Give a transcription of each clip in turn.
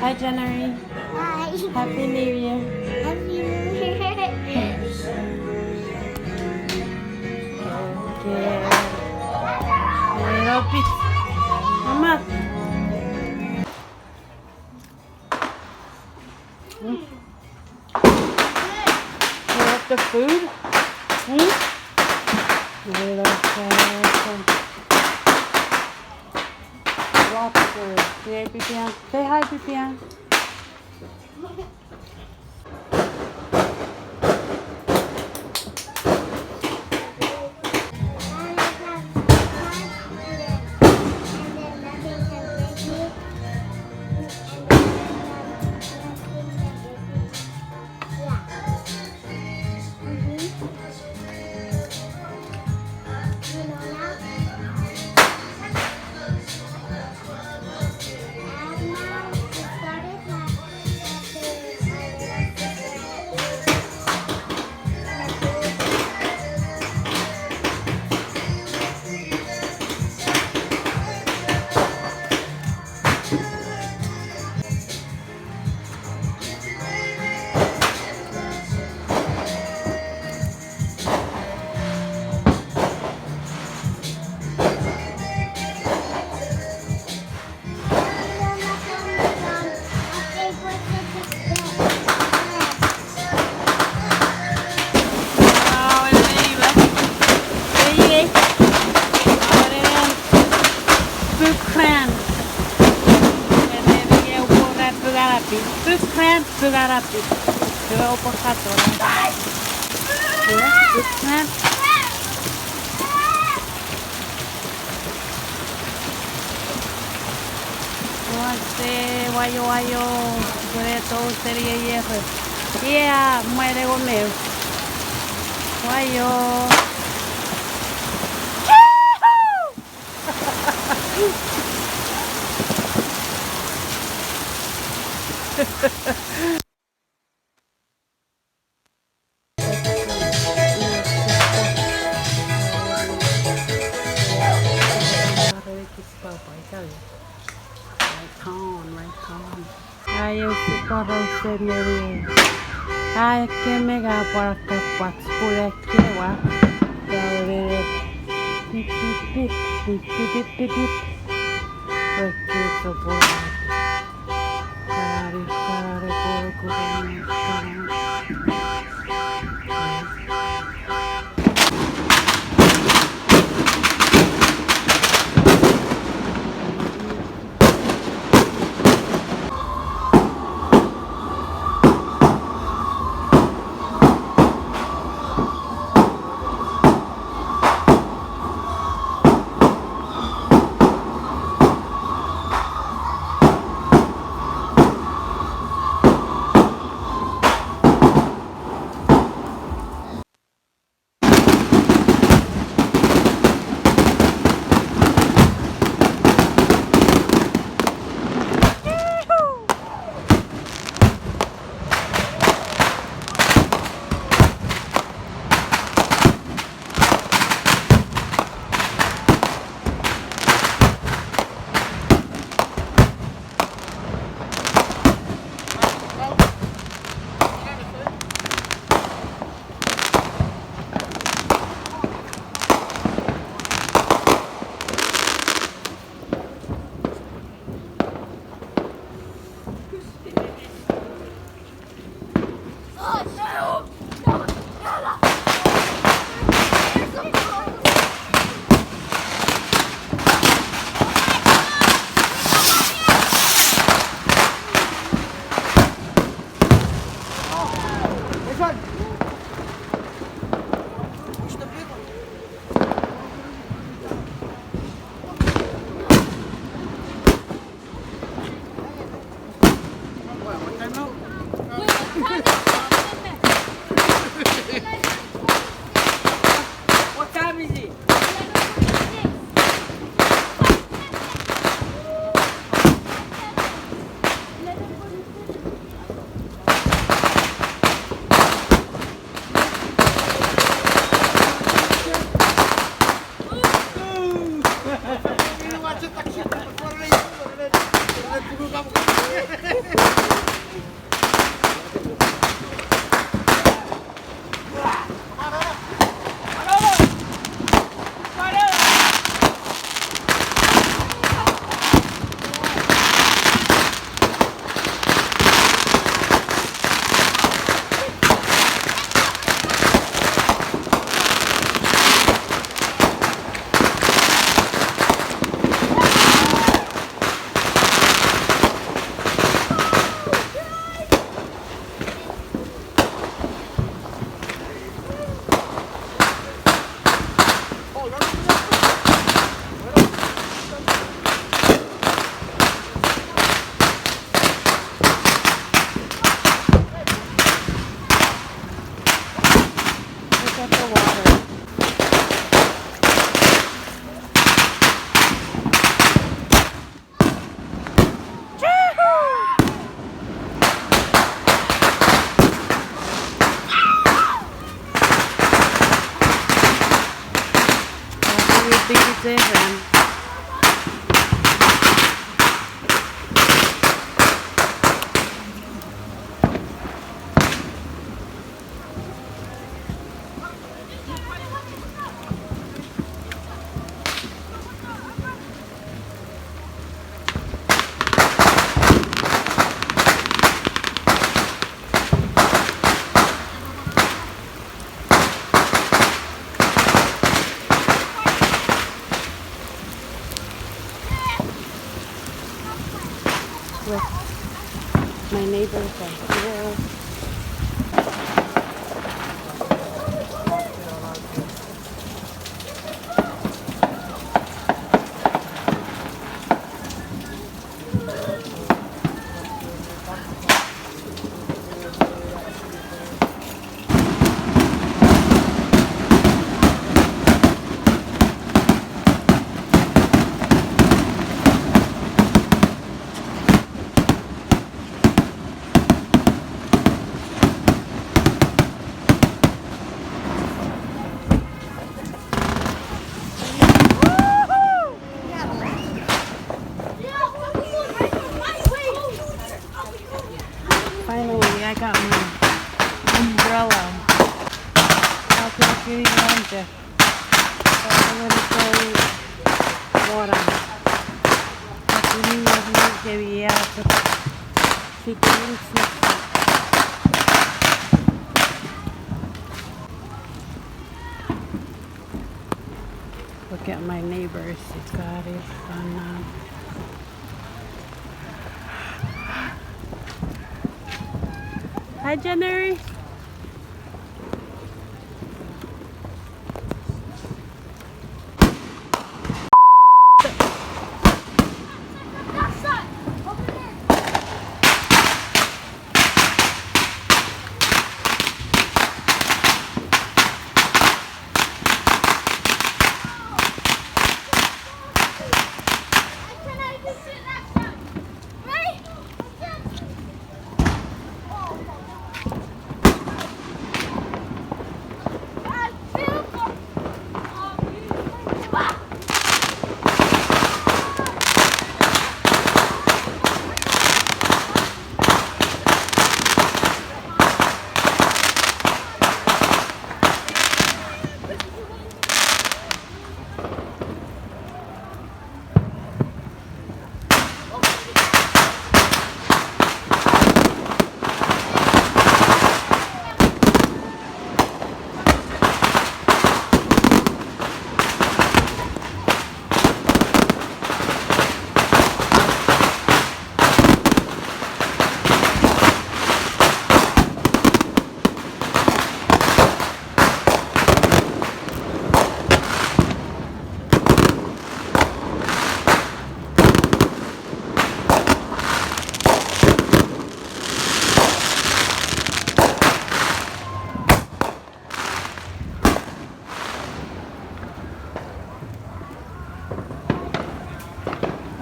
Hi, January. Hi. Happy New Year. Happy New Year. Okay. Little bit. Mama. You like the food? Little person. Lobster. Say, Pipian. Say hi, Pipian. Bugarapi. Se va por gato. Guayo, guayo. Puede todo sería hierro. Yeah, muere conmigo. Guayo. Ayaw si parang seneri. Ay, que mega para que pats por aquí, wa. Dale. Pip, pip, pip, pip, pip, pip, pip, pip. Aquí se puede. Cari, cari, por culo. Look at the water. What do you think it's even? Look, my neighbors are here. Finally, I got my umbrella. No creo que diga antes. Ahora. Los niños no que viajan. Sí, que bien existe. Look at my neighbors. It's got it on. Hi, January.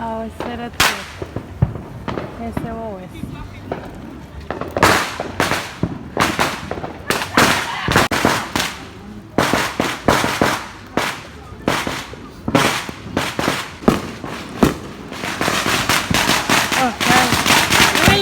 Oh, espérate. Ese o ese. Okay.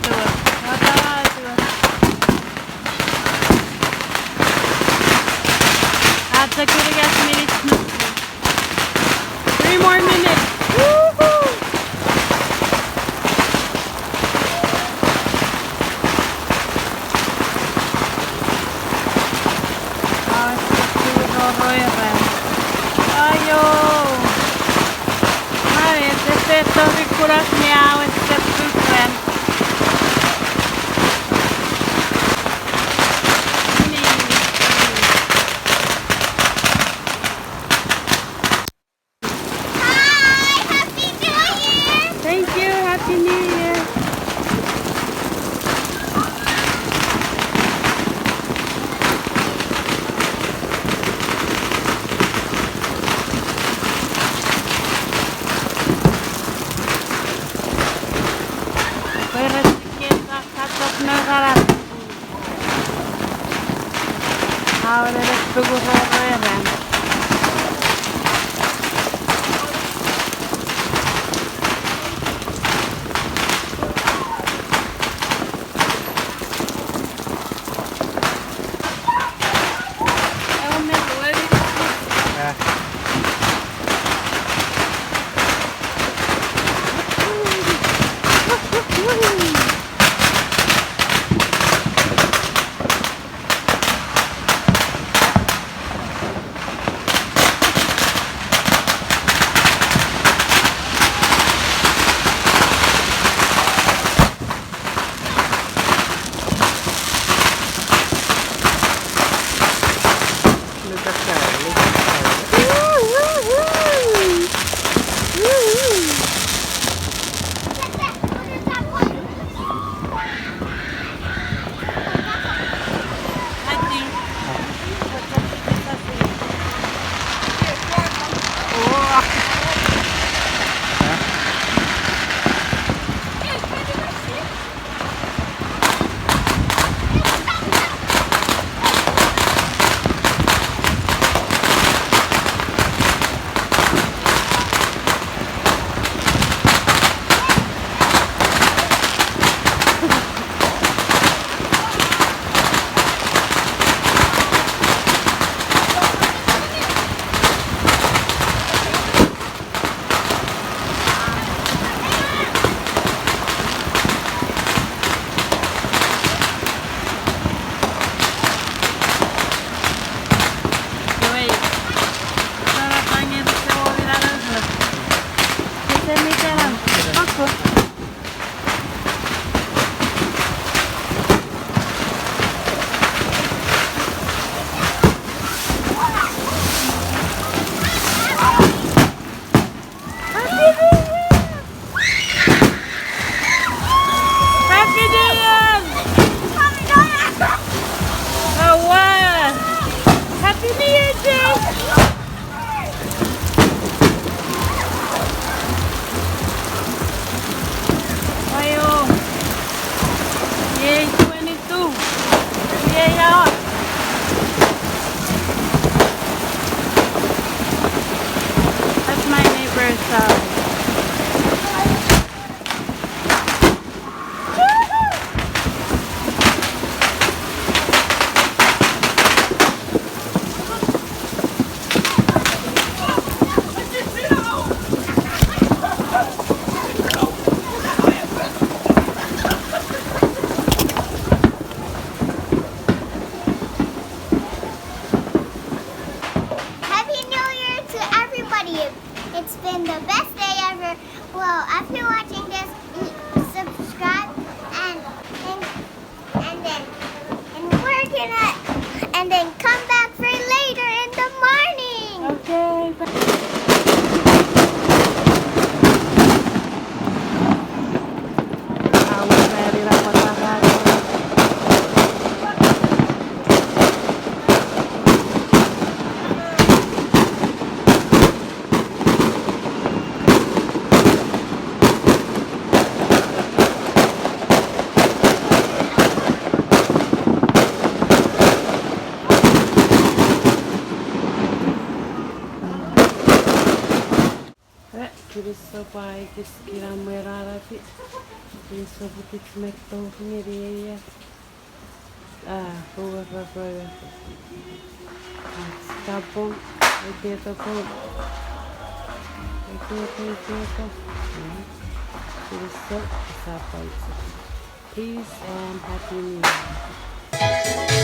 tuh. Mata tuh. Ada kurigas minutes. 3 more minutes. Woohoo! Ayo. Mari, este toki kuras miau, este pukren. Hi, Happy New Year! Thank you, Happy New Year. Perhatikan katok negara. Ahora les pego reverend. It's been the best day ever. Well, after watching this, subscribe and then come back for later in the morning. Okay. Kyllä se on paikassa, kirjan merää läpi. Isso, vou ter que meter o dinheiro. Ah, boa. Tá bom. 80 por 80. Isso, sapato. Peace and happy new year.